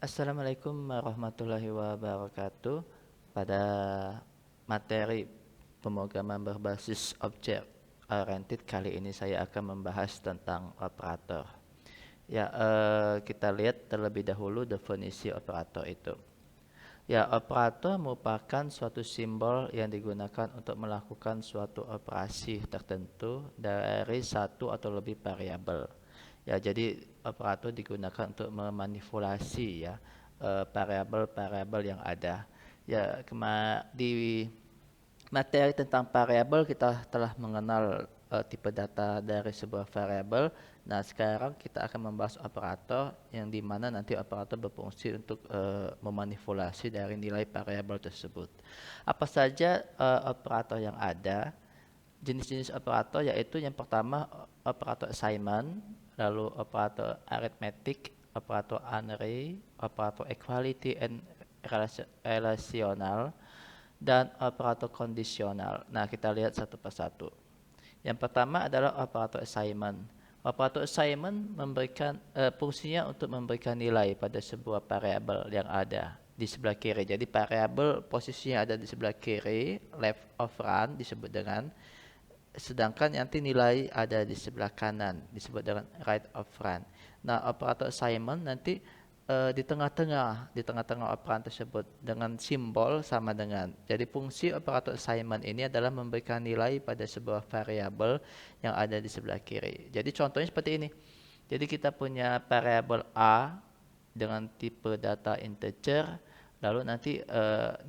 Assalamualaikum warahmatullahi wabarakatuh. Pada materi pemrograman berbasis object oriented kali ini saya akan membahas tentang operator. Ya, kita lihat terlebih dahulu definisi operator itu. Ya, operator merupakan suatu simbol yang digunakan untuk melakukan suatu operasi tertentu dari satu atau lebih variabel. Ya, jadi operator digunakan untuk memanipulasi ya variabel-variabel yang ada. Ya, di materi tentang variabel kita telah mengenal tipe data dari sebuah variabel. Nah, sekarang kita akan membahas operator yang dimana nanti operator berfungsi untuk memanipulasi dari nilai variabel tersebut. Apa saja operator yang ada? Jenis-jenis operator yaitu yang pertama operator assignment, lalu operator arithmetic, operator unary, operator equality and relational, dan operator kondisional. Nah, kita lihat satu persatu. Yang pertama adalah operator assignment. Operator assignment memberikan fungsinya untuk memberikan nilai pada sebuah variabel yang ada di sebelah kiri. Jadi variabel posisinya ada di sebelah kiri, left of run disebut dengan, sedangkan nanti nilai ada di sebelah kanan disebut dengan right of run. Nah, operator assignment nanti di tengah-tengah operan tersebut dengan simbol sama dengan. Jadi fungsi operator assignment ini adalah memberikan nilai pada sebuah variabel yang ada di sebelah kiri. Jadi contohnya seperti ini. Jadi kita punya variabel A dengan tipe data integer, lalu nanti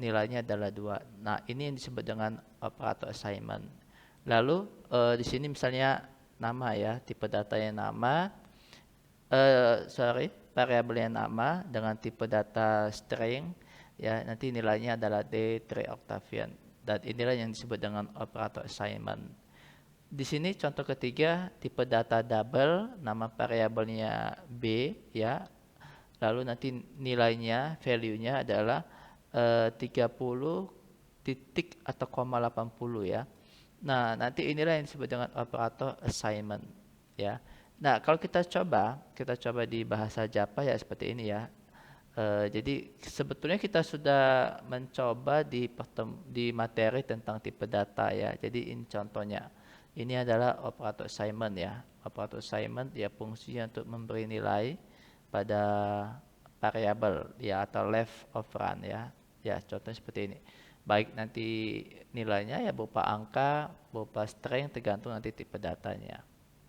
nilainya adalah 2. Nah, ini yang disebut dengan operator assignment. Lalu di sini misalnya nama ya, tipe datanya nama, variabelnya nama dengan tipe data string, ya nanti nilainya adalah D3 Octavian, dan inilah yang disebut dengan operator assignment. Di sini contoh ketiga, tipe data double, nama variabelnya B ya, lalu nanti nilainya, value-nya adalah 30 titik atau 80 ya. Nah, nanti inilah yang disebut dengan operator assignment ya. Nah, kalau kita coba di bahasa Java ya seperti ini ya. Jadi sebetulnya kita sudah mencoba di materi tentang tipe data ya. Jadi ini contohnya. Ini adalah operator assignment ya. Operator assignment ya fungsinya untuk memberi nilai pada variabel ya atau left of run ya. Ya, contohnya seperti ini. Baik nanti nilainya ya berupa angka, berupa string tergantung nanti tipe datanya.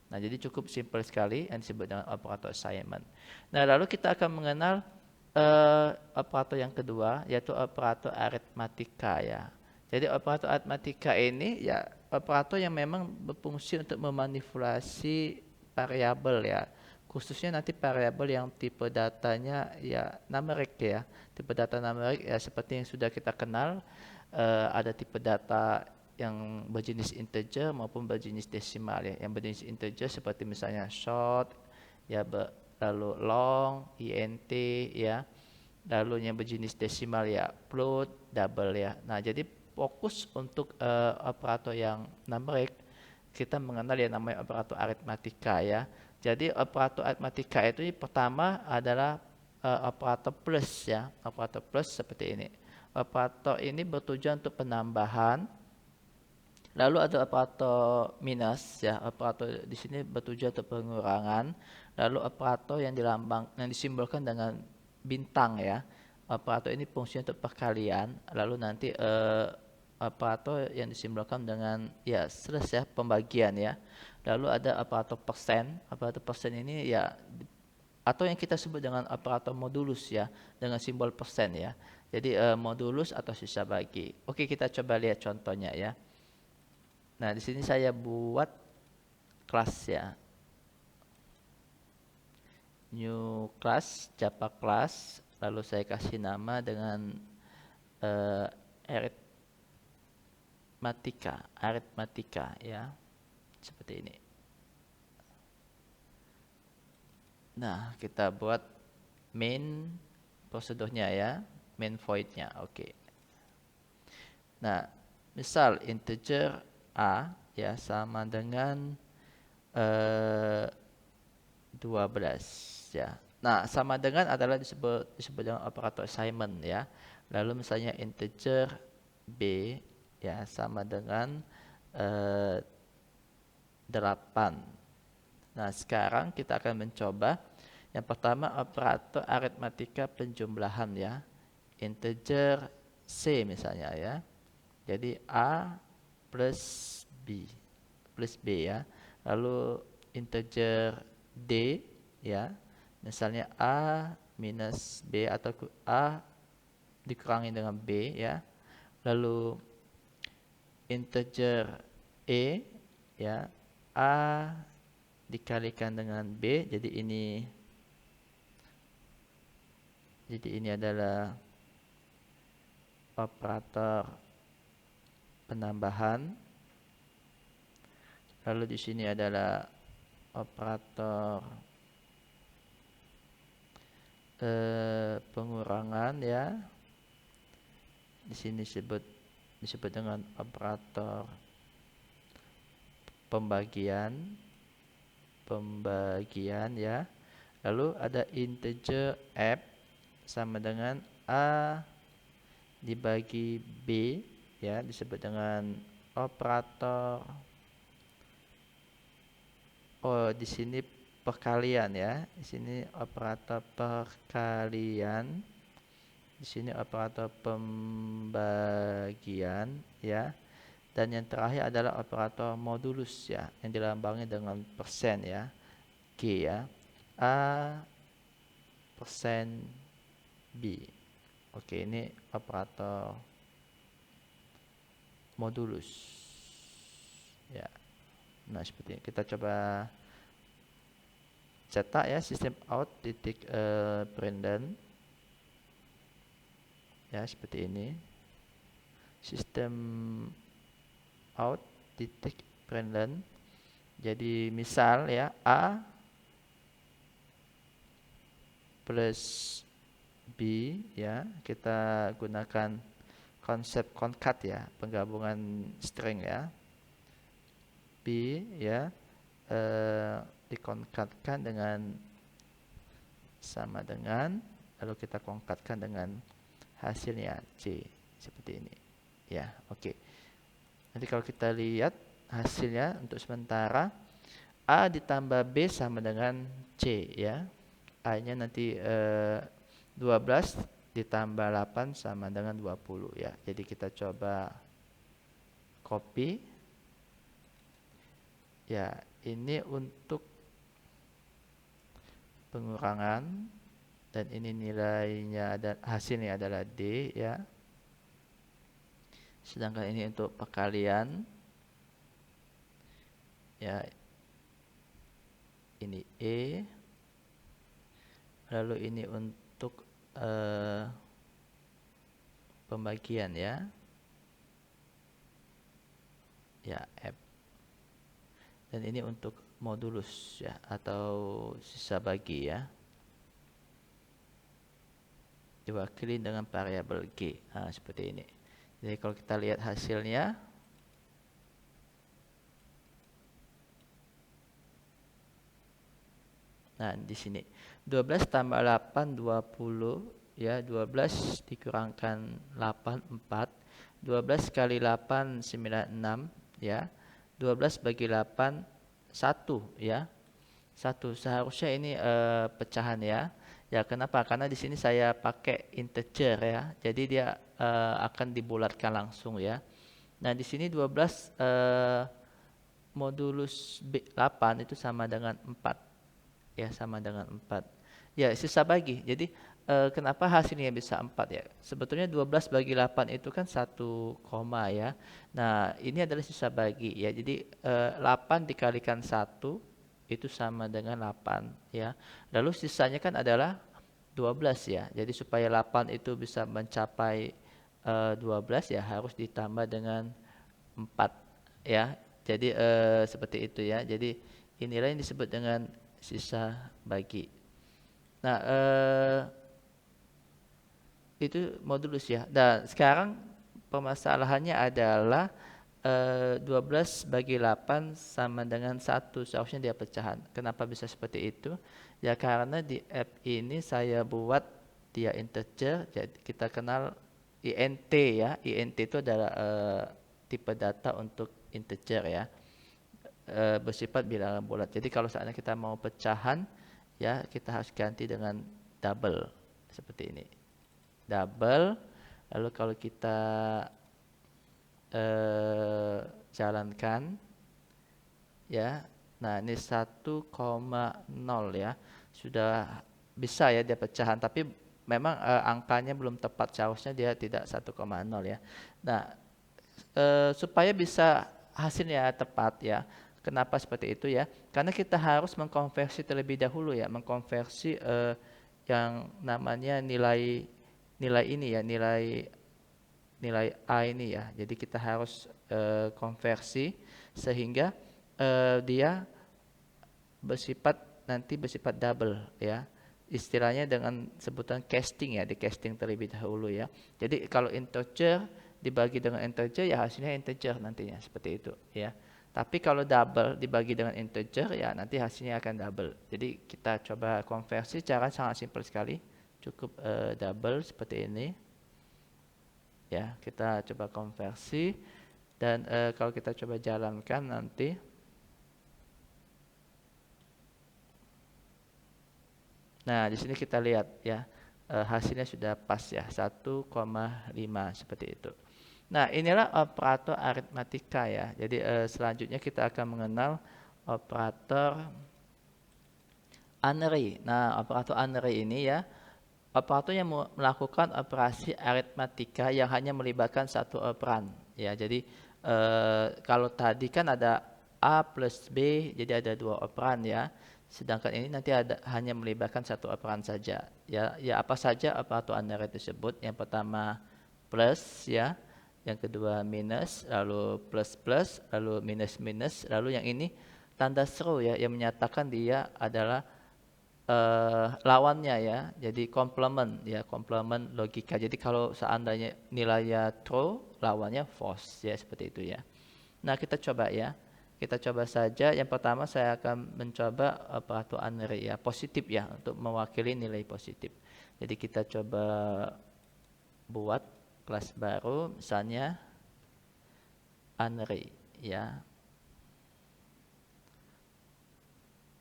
Nah, jadi cukup simpel sekali yang disebut dengan operator assignment. Nah, lalu kita akan mengenal operator yang kedua yaitu operator aritmatika ya. Jadi operator aritmatika ini ya operator yang memang berfungsi untuk memanipulasi variabel ya. Khususnya nanti variabel yang tipe datanya ya numerik ya. Tipe data numerik ya seperti yang sudah kita kenal, ada tipe data yang berjenis integer maupun berjenis desimal ya. Yang berjenis integer seperti misalnya short ya, lalu long, int ya. Lalu yang berjenis desimal ya float, double ya. Nah, jadi fokus untuk operator yang numerik kita mengenal yang namanya operator aritmatika ya. Jadi operator aritmatika itu pertama adalah operator plus ya. Operator plus seperti ini. Operator ini bertujuan untuk penambahan. Lalu ada operator minus ya, operator di sini bertujuan untuk pengurangan. Lalu operator yang disimbolkan dengan bintang ya. Operator ini fungsinya untuk perkalian. Lalu nanti operator yang disimbolkan dengan ya slash ya, pembagian ya. Lalu ada operator persen. Operator persen ini ya atau yang kita sebut dengan operator modulus ya, dengan simbol persen ya. Jadi modulus atau sisa bagi. Oke, kita coba lihat contohnya ya. Nah, di sini saya buat kelas ya. New class, Java class, lalu saya kasih nama dengan arithmatika ya. Seperti ini. Nah, kita buat main prosedurnya ya, main void-nya. Oke. Nah, misal integer A ya sama dengan 12 ya. Nah, sama dengan adalah disebut dengan operator assignment ya. Lalu misalnya integer b ya sama dengan 8. Nah, sekarang kita akan mencoba yang pertama operator aritmatika penjumlahan ya. Integer c misalnya ya. Jadi a plus b ya. Lalu integer d ya. Misalnya a minus b atau a dikurangi dengan b ya. Lalu integer e ya, a dikalikan dengan b, jadi ini adalah operator penambahan. Lalu di sini adalah operator pengurangan ya. Di sini disebut dengan operator pembagian ya. Lalu ada integer f sama dengan a dibagi b ya, disebut dengan operator di sini perkalian ya. Di sini operator perkalian. Di sini operator pembagian ya. Dan yang terakhir adalah operator modulus ya, yang dilambangi dengan persen ya, G ya, A persen B. Oke, ini operator modulus ya. Nah, seperti ini. Kita coba cetak ya, sistem out titik println ya, seperti ini. Sistem out titik println. Jadi misal ya, a plus b ya, kita gunakan konsep concat ya, penggabungan string ya. B ya dikonkatkan dengan sama dengan, lalu kita konkatkan dengan hasilnya C seperti ini ya. Oke. Nanti kalau kita lihat hasilnya untuk sementara A ditambah B sama dengan C ya. A-nya nanti 12 ditambah 8 sama dengan 20 ya. Jadi kita coba copy. Ya, ini untuk pengurangan dan ini nilainya hasilnya adalah D ya. Sedangkan ini untuk perkalian ya, ini E, lalu ini untuk pembagian ya, F, dan ini untuk modulus ya, atau sisa bagi ya, diwakili dengan variabel G. Nah, seperti ini. Jadi kalau kita lihat hasilnya, nah di sini 12 tambah 8 20 ya, 12 dikurangkan 8 4, 12 kali 8 96 ya, 12 bagi 8 1 ya, 1. Seharusnya ini pecahan ya. Ya, kenapa? Karena di sini saya pakai integer ya. Jadi dia akan dibulatkan langsung ya. Nah, di sini 12 modulus 8 itu sama dengan 4. Ya, sama dengan 4. Ya, sisa bagi. Jadi kenapa hasilnya bisa 4 ya? Sebetulnya 12 bagi 8 itu kan 1 koma ya. Nah, ini adalah sisa bagi ya. Jadi 8 dikalikan 1 itu sama dengan 8 ya. Lalu sisanya kan adalah 12 ya. Jadi supaya 8 itu bisa mencapai 12 ya harus ditambah dengan 4 ya. Jadi seperti itu ya. Jadi inilah yang disebut dengan sisa bagi. Nah, itu modulus ya. Dan sekarang permasalahannya adalah 12 bagi 8 sama dengan 1. Seharusnya dia pecahan. Kenapa bisa seperti itu? Ya karena di app ini saya buat dia integer, jadi kita kenal int ya. Int itu adalah tipe data untuk integer ya, bersifat bilangan bulat. Jadi kalau seandainya kita mau pecahan, ya kita harus ganti dengan double seperti ini. Double, lalu kalau kita jalankan, ya, nah ini 1,0 ya, sudah bisa ya dia pecahan, tapi memang angkanya belum tepat, seharusnya dia tidak 1,0 ya. Nah, supaya bisa hasilnya tepat ya, kenapa seperti itu ya, karena kita harus mengkonversi terlebih dahulu ya, mengkonversi yang namanya nilai nilai ini ya, nilai A ini ya. Jadi kita harus konversi sehingga dia bersifat double ya. Istilahnya dengan sebutan casting ya, di casting terlebih dahulu ya. Jadi kalau integer dibagi dengan integer ya hasilnya integer nantinya seperti itu ya. Tapi kalau double dibagi dengan integer ya nanti hasilnya akan double. Jadi kita coba konversi, cara sangat simpel sekali. Cukup double seperti ini. Ya, kita coba konversi dan kalau kita coba jalankan nanti, nah di sini kita lihat ya, hasilnya sudah pas ya, 1,5 seperti itu. Nah, inilah operator aritmatika ya. Jadi selanjutnya kita akan mengenal operator unary. Nah, operator unary ini ya, operator yang melakukan operasi aritmatika yang hanya melibatkan satu operan ya. Jadi kalau tadi kan ada A plus B, jadi ada dua operan ya. Sedangkan ini nanti hanya melibatkan satu operan saja ya. Ya apa saja operator unary tersebut? Yang pertama plus ya, yang kedua minus, lalu plus plus, lalu minus minus, lalu yang ini tanda seru ya, yang menyatakan dia adalah lawannya ya, jadi komplement ya, komplement logika. Jadi kalau seandainya nilainya true, lawannya false ya, seperti itu ya. Nah kita coba ya, kita coba saja. Yang pertama saya akan mencoba operator unary ya, positif ya, untuk mewakili nilai positif. Jadi kita coba buat kelas baru, misalnya unary ya,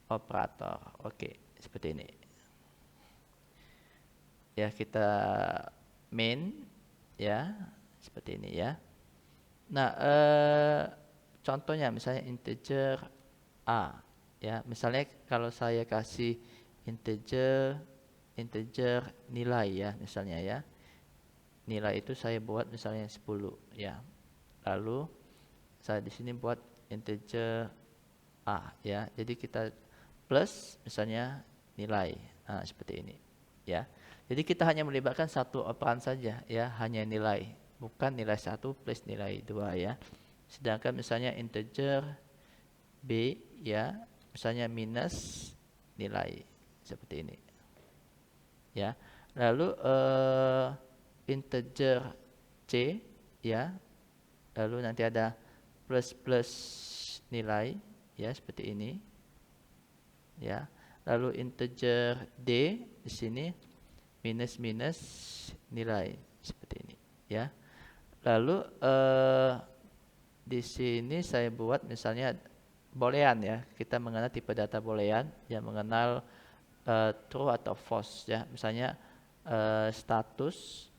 operator. Oke, seperti ini. Ya kita main ya, seperti ini ya. Nah contohnya misalnya integer A ya, misalnya kalau saya kasih integer nilai ya, misalnya ya, nilai itu saya buat misalnya 10 ya, lalu saya di sini buat integer A ya, jadi kita plus misalnya nilai, nah seperti ini ya. Jadi kita hanya melibatkan satu operan saja ya, hanya nilai, bukan nilai 1 plus nilai 2 ya. Sedangkan misalnya integer B ya, misalnya minus nilai, seperti ini ya. Lalu integer C ya, lalu nanti ada plus plus nilai ya, seperti ini ya. Lalu integer D di sini minus minus nilai, seperti ini ya. Lalu di sini saya buat misalnya boolean ya, kita mengenal tipe data boolean yang mengenal true atau false ya. Misalnya status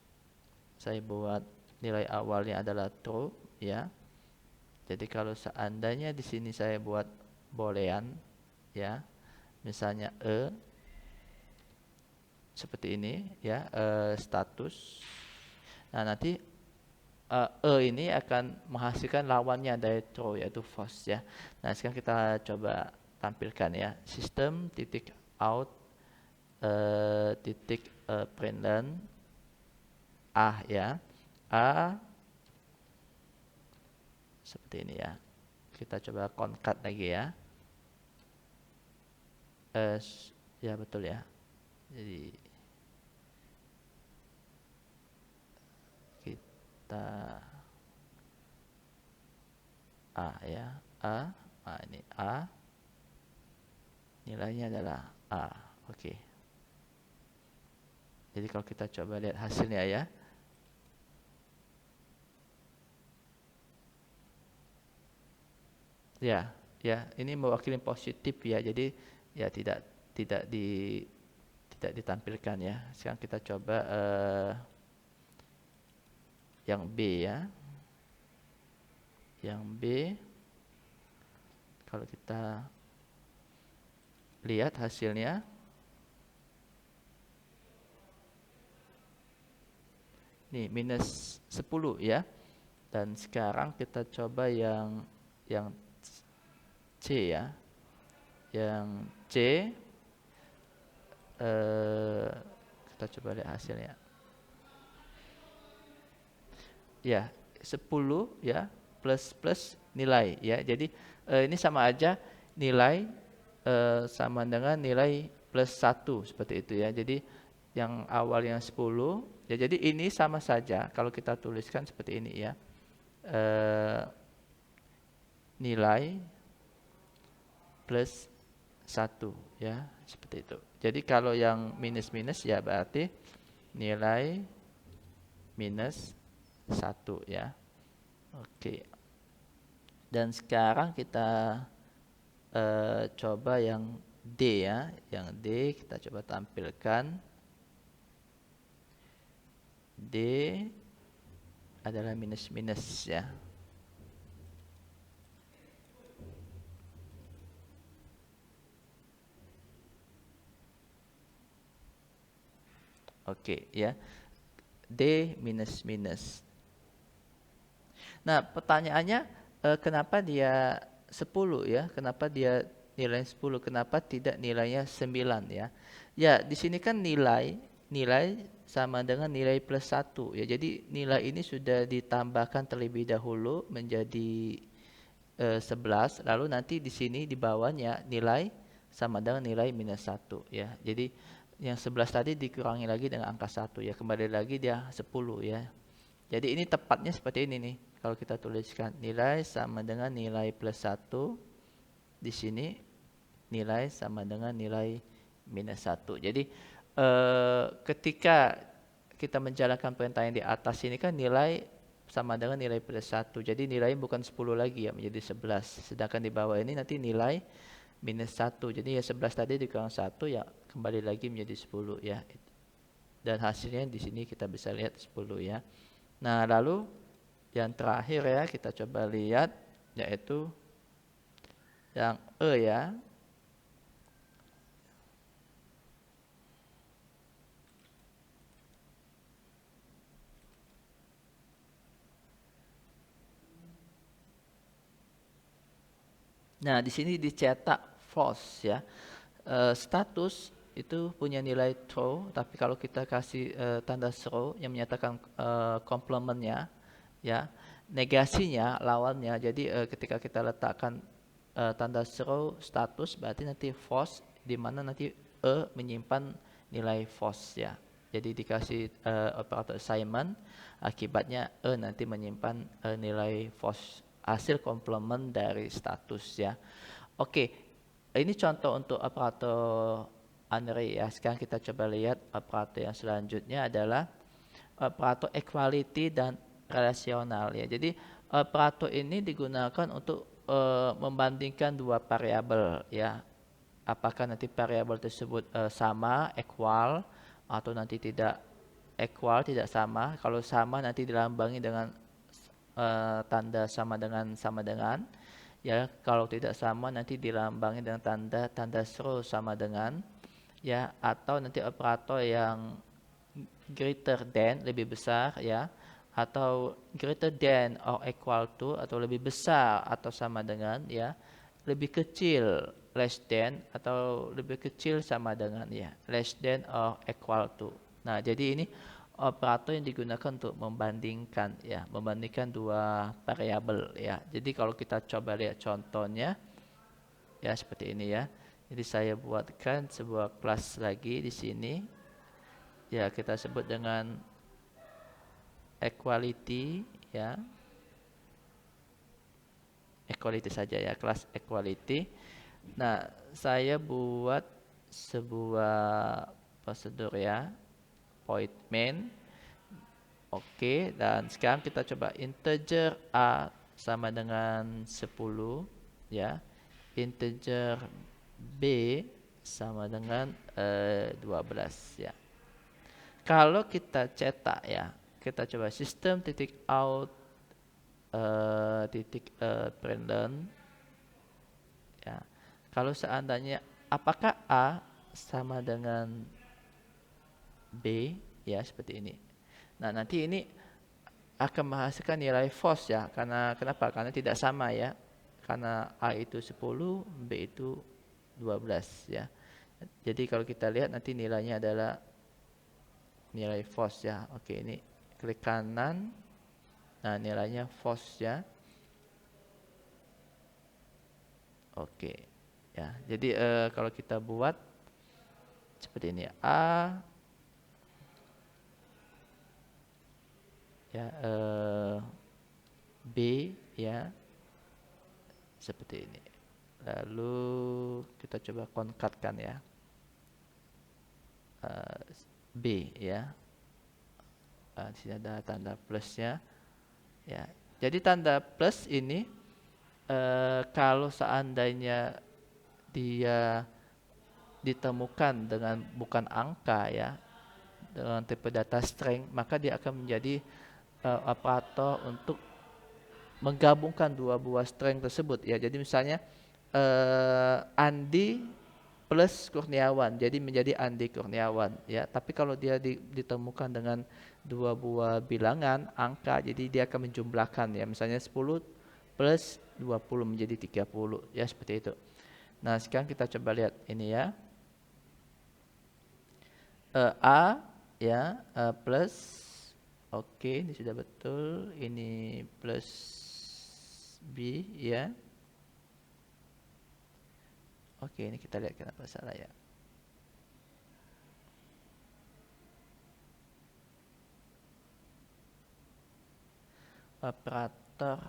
saya buat nilai awalnya adalah true ya. Jadi kalau seandainya di sini saya buat boolean ya, misalnya seperti ini ya, status. Nah nanti ini akan menghasilkan lawannya dari true, yaitu false ya. Nah sekarang kita coba tampilkan ya, sistem titik out titik println A ya, A seperti ini ya. Kita coba concat lagi ya. Ya betul ya. Jadi kita A ya, A, ini A, nilainya adalah A. Oke. Jadi kalau kita coba lihat hasilnya ya. Ya, ya, ini mewakili positif ya. Jadi ya tidak di tidak ditampilkan ya. Sekarang kita coba yang B ya. Yang B, kalau kita lihat hasilnya, nih minus 10 ya. Dan sekarang kita coba yang C ya. Yang C, kita coba lihat hasilnya. Ya, 10 ya, plus nilai ya. Jadi ini sama aja, nilai sama dengan nilai plus 1 seperti itu ya. Jadi yang awal yang 10 ya, jadi ini sama saja kalau kita tuliskan seperti ini ya. Nilai plus 1 ya, seperti itu. Jadi kalau yang minus-minus ya berarti nilai minus 1 ya. Oke. Dan sekarang kita coba yang D ya. Yang D kita coba tampilkan. D adalah minus-minus ya. Oke ya. D minus-minus. Nah, pertanyaannya kenapa dia 10 ya? Kenapa dia nilai 10? Kenapa tidak nilainya 9 ya? Ya, di sini kan nilai sama dengan nilai plus 1 ya. Jadi nilai ini sudah ditambahkan terlebih dahulu menjadi 11, lalu nanti di sini di bawahnya nilai sama dengan nilai minus 1 ya. Jadi yang 11 tadi dikurangi lagi dengan angka 1 ya. Kembali lagi dia 10 ya. Jadi ini tepatnya seperti ini nih. Kalau kita tuliskan nilai sama dengan nilai plus 1, di sini nilai sama dengan nilai minus 1. Jadi ketika kita menjalankan perintah yang di atas ini kan nilai sama dengan nilai plus 1. Jadi nilainya bukan 10 lagi ya, menjadi 11. Sedangkan di bawah ini nanti nilai minus 1. Jadi ya 11 tadi dikurang 1 ya kembali lagi menjadi 10 ya. Dan hasilnya di sini kita bisa lihat 10 ya. Nah, lalu yang terakhir ya kita coba lihat yaitu yang E ya. Nah, di sini dicetak false ya. Status itu punya nilai true, tapi kalau kita kasih tanda seru yang menyatakan komplementnya ya, negasinya lawannya. Jadi ketika kita letakkan tanda seru status berarti nanti false, di mana nanti menyimpan nilai false ya. Jadi dikasih operator assignment, akibatnya nanti menyimpan nilai false, hasil komplement dari status ya. Oke, ini contoh untuk operator unary ya. Sekarang kita coba lihat operator yang selanjutnya adalah operator equality dan relasional ya. Jadi operator ini digunakan untuk membandingkan dua variabel ya. Apakah nanti variabel tersebut sama, equal, atau nanti tidak equal, tidak sama. Kalau sama nanti dilambangi dengan tanda sama dengan ya. Kalau tidak sama nanti dilambangi dengan tanda seru sama dengan ya, atau nanti operator yang greater than, lebih besar ya, atau greater than or equal to, atau lebih besar atau sama dengan ya, lebih kecil less than, atau lebih kecil sama dengan ya, less than or equal to. Nah, jadi ini operator yang digunakan untuk membandingkan ya, membandingkan dua variabel ya. Jadi kalau kita coba lihat contohnya ya seperti ini ya. Jadi saya buatkan sebuah kelas lagi di sini. Ya, kita sebut dengan equality ya. Equality saja ya, kelas equality. Nah, saya buat sebuah prosedur ya, void main. Oke, dan sekarang kita coba integer A sama dengan 10 ya. Integer B sama dengan 12 ya. Kalau kita cetak ya, kita coba sistem titik out titik println ya. Kalau seandainya apakah A sama dengan B ya, seperti ini. Nah, nanti ini akan menghasilkan nilai false ya. Kenapa? Karena tidak sama ya. Karena A itu 10, B itu 12 ya. Jadi kalau kita lihat nanti nilainya adalah nilai false ya. Oke, ini klik kanan. Nah, nilainya false ya. Oke. Ya, jadi kalau kita buat seperti ini A ya, B ya, seperti ini. Lalu kita coba konkatkan ya, B ya. Di sini ada tanda plusnya ya. Jadi tanda plus ini kalau seandainya dia ditemukan dengan bukan angka ya, dengan tipe data string, maka dia akan menjadi operator untuk menggabungkan dua buah string tersebut ya. Jadi misalnya Andi plus Kurniawan, jadi menjadi Andi Kurniawan ya. Tapi kalau dia ditemukan dengan dua buah bilangan angka, jadi dia akan menjumlahkan ya. Misalnya 10 plus 20 menjadi 30 ya, seperti itu. Nah, sekarang kita coba lihat ini ya. A ya, plus, oke, ini sudah betul. Ini plus B ya. Oke, ini kita lihat kenapa salah ya. Operator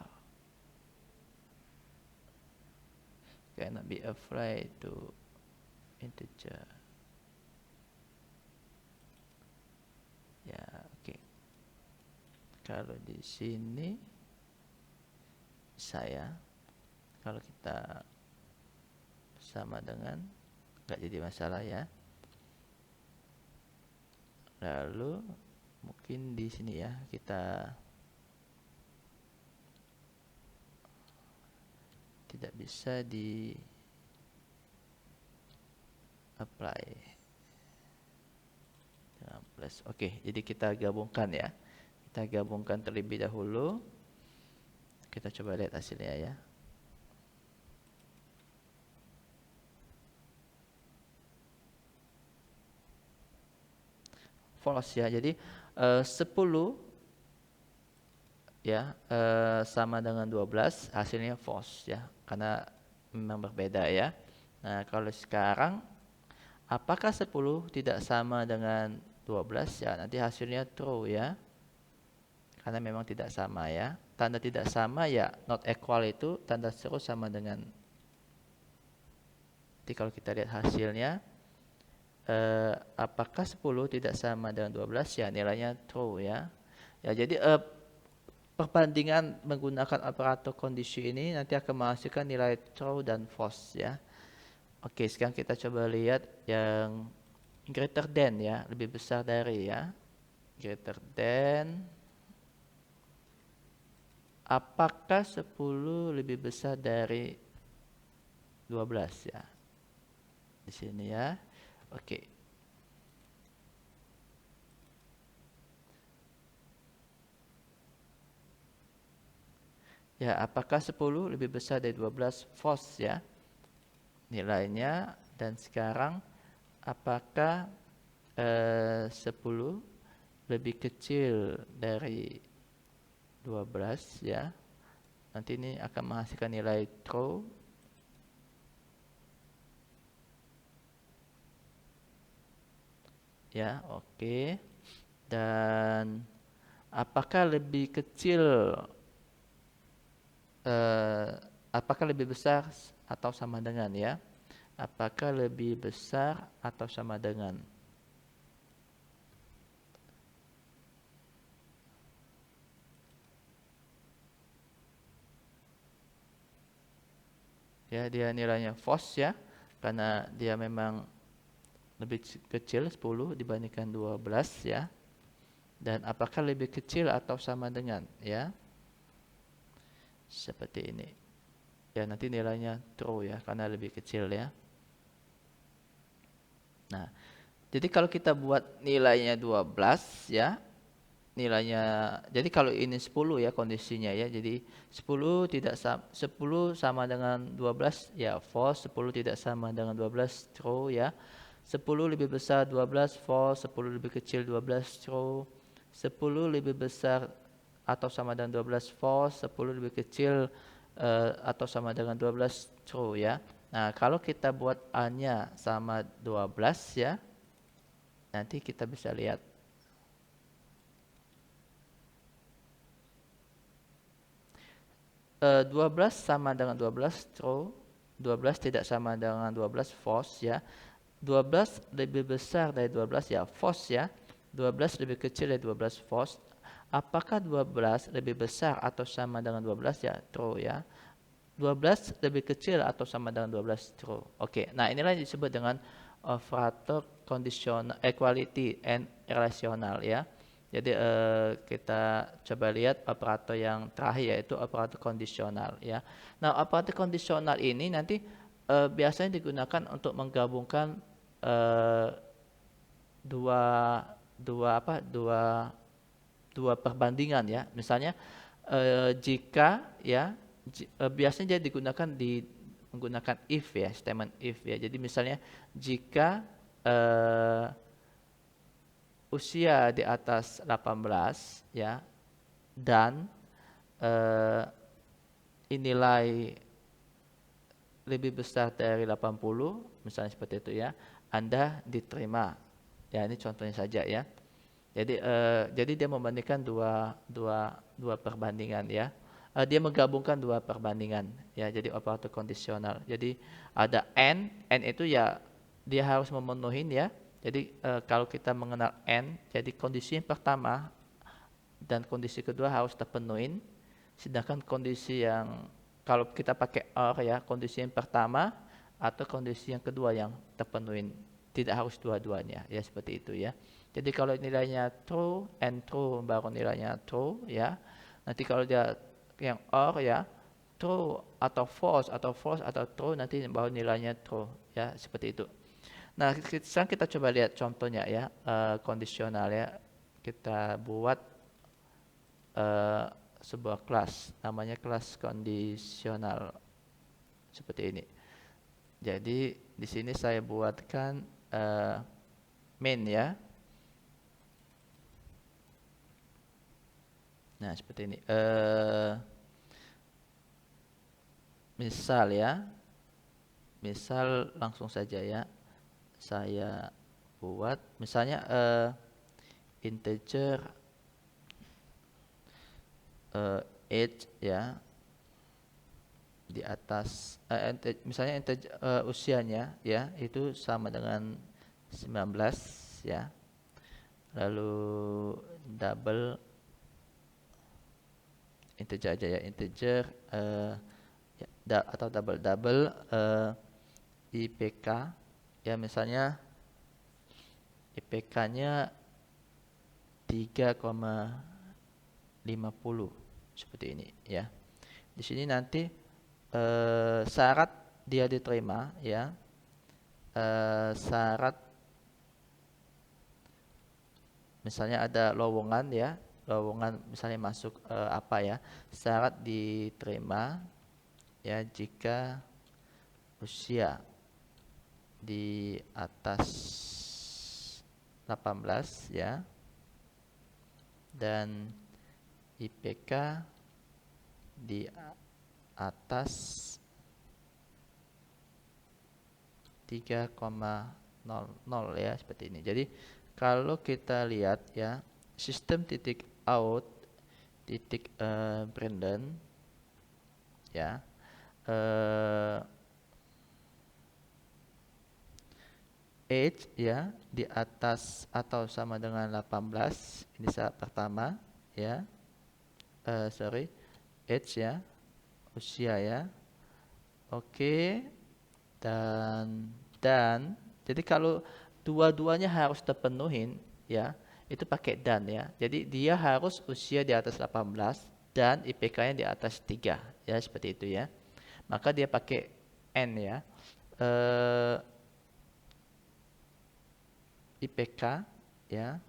cannot be applied to integer. Ya, oke. Kalau di sini saya, kalau kita sama dengan, nggak jadi masalah ya. Lalu mungkin di sini ya kita tidak bisa di apply dengan plus. Oke, jadi kita gabungkan ya. Kita gabungkan terlebih dahulu. Kita coba lihat hasilnya ya. False ya. Jadi 10 ya sama dengan 12, hasilnya false ya. Karena memang berbeda ya. Nah, kalau sekarang apakah 10 tidak sama dengan 12 ya, nanti hasilnya true ya. Karena memang tidak sama ya. Tanda tidak sama ya, not equal itu tanda seru sama dengan. Jadi kalau kita lihat hasilnya, apakah 10 tidak sama dengan 12 ya, nilainya true ya. Ya, jadi perbandingan menggunakan operator kondisi ini nanti akan menghasilkan nilai true dan false ya. Oke, sekarang kita coba lihat yang greater than ya, lebih besar dari ya. Greater than, apakah 10 lebih besar dari 12 ya? Di sini ya. Oke. Ya, apakah 10 lebih besar dari 12? False ya nilainya. Dan sekarang apakah 10 lebih kecil dari 12 ya? Nanti ini akan menghasilkan nilai true. Ya, oke. Dan apakah lebih kecil, apakah lebih besar atau sama dengan ya? apakah lebih besar atau sama dengan? Ya, dia nilainya false ya, karena dia memang lebih kecil 10 dibandingkan 12 ya. Dan apakah lebih kecil atau sama dengan ya? Seperti ini. Ya, nanti nilainya true ya, karena lebih kecil ya. Nah, jadi kalau kita buat nilainya 12 ya, nilainya, jadi kalau ini 10 ya kondisinya ya, jadi 10 tidak sama, 10 sama dengan 12 ya false, 10 tidak sama dengan 12 true ya, 10 lebih besar 12 false, 10 lebih kecil 12 true, 10 lebih besar atau sama dengan 12 false, 10 lebih kecil atau sama dengan 12 true ya. Nah, kalau kita buat A-nya sama 12 ya, nanti kita bisa lihat 12 sama dengan 12 true, 12 tidak sama dengan 12 false ya. 12 lebih besar dari 12 ya false ya. 12 lebih kecil dari 12 false. Apakah 12 lebih besar atau sama dengan 12 ya true ya. 12 lebih kecil atau sama dengan 12 true. Oke, nah inilah yang disebut dengan operator conditional equality and relational ya. Jadi kita coba lihat operator yang terakhir yaitu operator kondisional ya. Nah, operator kondisional ini nanti biasanya digunakan untuk menggabungkan eh, dua dua apa dua dua perbandingan ya. Misalnya jika ya biasanya dia digunakan di menggunakan if ya, statement if ya. Jadi misalnya jika usia di atas 18 ya dan nilai lebih besar dari 80 misalnya seperti itu ya, Anda diterima. Ya, ini contohnya saja ya. Jadi dia membandingkan dua perbandingan ya. Dia menggabungkan dua perbandingan ya. Jadi operator kondisional. Jadi ada n itu ya dia harus memenuhi ya. Jadi kalau kita mengenal n, jadi kondisi yang pertama dan kondisi kedua harus terpenuhi. Sedangkan kondisi yang kalau kita pakai or ya, kondisi yang pertama atau kondisi yang kedua yang terpenuhi. Tidak harus dua-duanya ya seperti itu ya. Jadi kalau nilainya true and true baru nilainya true ya. Nanti kalau dia yang or ya true atau false atau true nanti baru nilainya true ya seperti itu. Nah, sekarang kita coba lihat contohnya ya, kondisional ya. Kita buat eh, sebuah kelas, namanya kelas kondisional seperti ini. Jadi di sini saya buatkan main ya. Nah seperti ini. Misal ya, misal langsung saja ya. Saya buat, misalnya integer age ya di atas misalnya integer, usianya ya itu sama dengan 19 ya, lalu double integer aja ya, integer ya, atau double IPK ya, misalnya IPK-nya 3,50 seperti ini ya. Di sini nanti syarat dia diterima ya, syarat misalnya ada lowongan ya, lowongan misalnya masuk apa ya, syarat diterima ya jika usia di atas 18 ya dan IPK di atas 3,00 ya seperti ini. Jadi kalau kita lihat ya, sistem titik out titik Brandon ya age ya di atas atau sama dengan 18. Ini syarat pertama ya. Age ya, usia ya. Oke. Dan jadi kalau dua-duanya harus terpenuhin ya, itu pakai dan ya. Jadi dia harus usia di atas 18 dan IPK-nya di atas 3 ya, seperti itu ya. Maka dia pakai N ya. IPK ya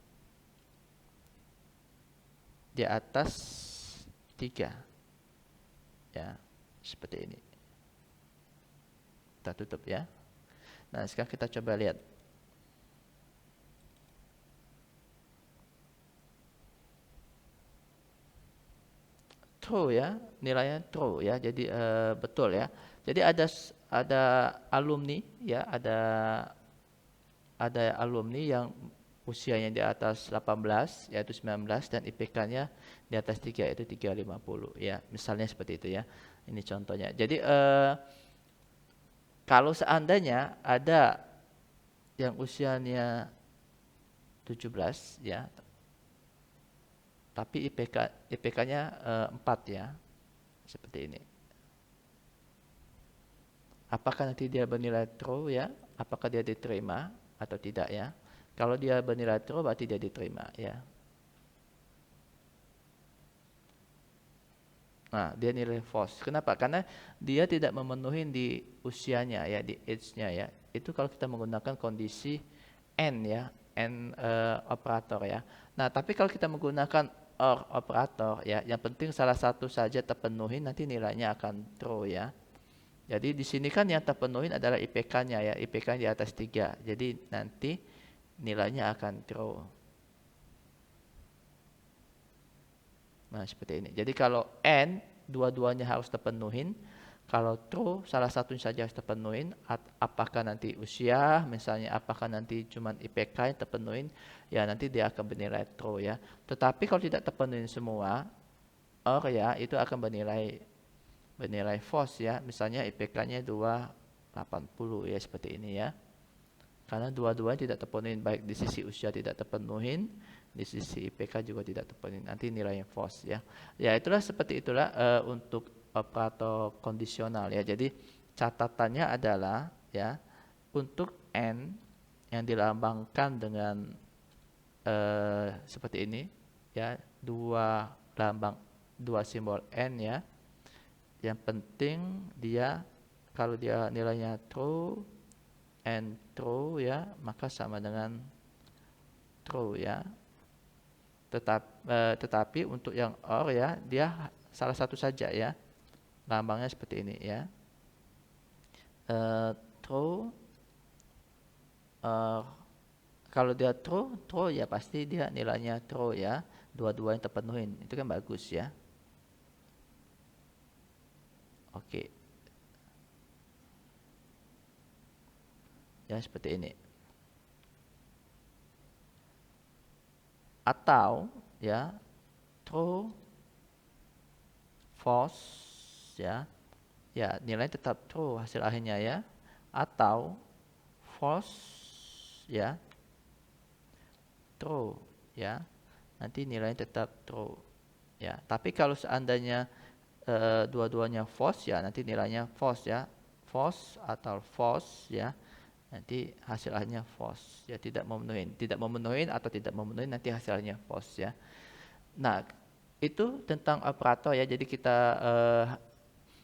di atas 3 ya, seperti ini. Kita tutup ya. Nah, sekarang kita coba lihat. True ya, nilainya true ya. Jadi betul ya. Jadi ada alumni ya, ada alumni yang usianya di atas 18 yaitu 19 dan IPK-nya di atas 3 yaitu 350 ya. Misalnya seperti itu ya. Ini contohnya. Jadi kalau seandainya ada yang usianya 17 ya, tapi IPK-nya 4 ya, seperti ini. Apakah nanti dia bernilai true ya? Apakah dia diterima atau tidak ya? Kalau dia bernilai true berarti dia diterima ya. Nah, dia nilai false. Kenapa? Karena dia tidak memenuhi di usianya ya, di age-nya ya. Itu kalau kita menggunakan kondisi N ya, N operator ya. Nah, tapi kalau kita menggunakan OR operator ya, yang penting salah satu saja terpenuhi, nanti nilainya akan true ya. Jadi di sini kan yang terpenuhi adalah IPK-nya ya, IPK di atas 3. Jadi nanti nilainya akan true. Nah, seperti ini. Jadi kalau N dua-duanya harus terpenuhin, kalau true salah satunya saja harus terpenuhin, apakah nanti usia, misalnya apakah nanti cuman IPK yang terpenuhin, ya nanti dia akan bernilai true ya. Tetapi kalau tidak terpenuhin semua, OR ya itu akan bernilai false ya. Misalnya IPK-nya 280 ya, seperti ini ya. Karena dua-duanya tidak terpenuhin, baik di sisi usia tidak terpenuhin, di sisi IPK juga tidak terpenuhi, nanti nilainya false ya. Ya itulah, seperti itulah untuk operator kondisional ya. Jadi catatannya adalah ya, untuk N yang dilambangkan dengan seperti ini ya, dua simbol N ya. Yang penting dia kalau dia nilainya true and true ya, maka sama dengan true ya. Tetapi untuk yang OR ya, dia salah satu saja ya, lambangnya seperti ini ya. True, kalau dia true ya pasti dia nilainya true ya, dua-duanya terpenuhin, itu kan bagus ya. Oke ya, seperti ini. Atau ya true, false ya, ya nilai tetap true hasil akhirnya ya. Atau false ya, true ya, nanti nilainya tetap true ya. Tapi kalau seandainya dua-duanya false ya, nanti nilainya false ya, false atau false ya, nanti hasil akhirnya false ya, tidak memenuhi atau tidak memenuhi, nanti hasilnya false ya. Nah, itu tentang operator ya. Jadi kita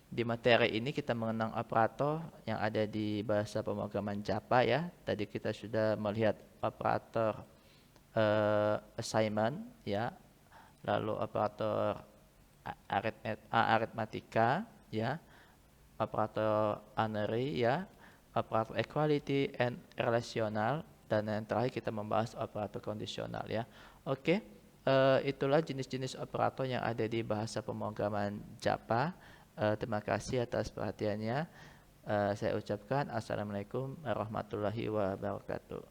di materi ini kita mengenang operator yang ada di bahasa pemrograman Java ya. Tadi kita sudah melihat operator assignment ya, lalu operator aritmatika ya, operator unary ya, operator equality and relational, dan yang terakhir kita membahas operator kondisional ya. Oke, itulah jenis-jenis operator yang ada di bahasa pemrograman Java. Terima kasih atas perhatiannya. Saya ucapkan assalamualaikum warahmatullahi wabarakatuh.